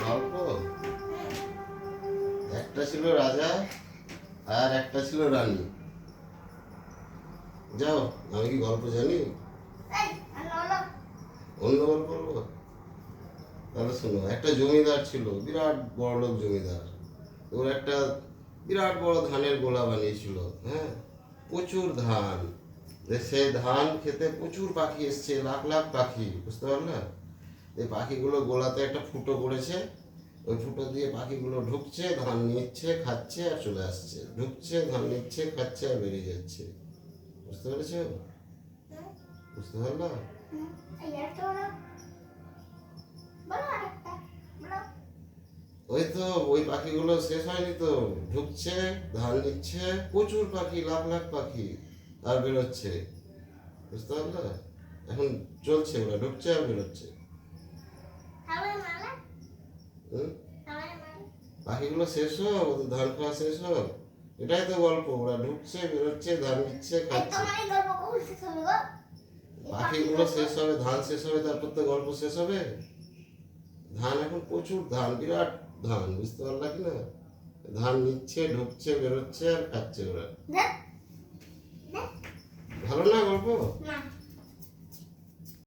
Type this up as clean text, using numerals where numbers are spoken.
গল্প একটা ছিল রাজা আর একটা ছিল রানী। যাও, আমি কি গল্প জানি? অন্য গল্প বলবো? তাহলে শোনো, একটা জমিদার ছিল, বিরাট বড় লোক জমিদার। ওর একটা বিরাট বড় ধানের গোলা বানিয়েছিল। হ্যাঁ, প্রচুর ধান। সে ধান খেতে প্রচুর পাখি এসছে, লাখ লাখ পাখি, বুঝতে পারলে? এই পাখিগুলো গোলাতে একটা ফুটো করেছে, ওই ফুটো দিয়ে পাখিগুলো ঢুকছে, ধান নিচ্ছে, খাচ্ছে আর চলে আসছে, ঢুকছে, ধান নিচ্ছে, খাচ্ছে আর বেরিয়ে যাচ্ছে। বুঝতে পেরেছো? বুঝতে পারলা? ওই তো, ওই পাখিগুলো শেষ হয়নি তো, ঢুকছে, ধান নিচ্ছে, প্রচুর পাখি, লাখ লাখ পাখি, আর বেরোচ্ছে। বুঝতে পারলে? এখন চলছে, ওরা ঢুকছে আর বেরোচ্ছে। পাখিগুলো শেষ হোক, ওদের ধান খাওয়া শেষ হোক, এটাই তো গল্প। ওরা ঢুকছে, বেরোচ্ছে, ধান নিচ্ছে, খাচ্ছে। পাখিগুলো শেষ হবে, ধান শেষ হবে, তারপর তো গল্প শেষ হবে। ধান এখন প্রচুর ধান, বিরাট ধান, বুঝতে পারলা কি না? ধান নিচ্ছে, ঢুকছে, বেরোচ্ছে আর খাচ্ছে ওরা। ভালো না গল্প?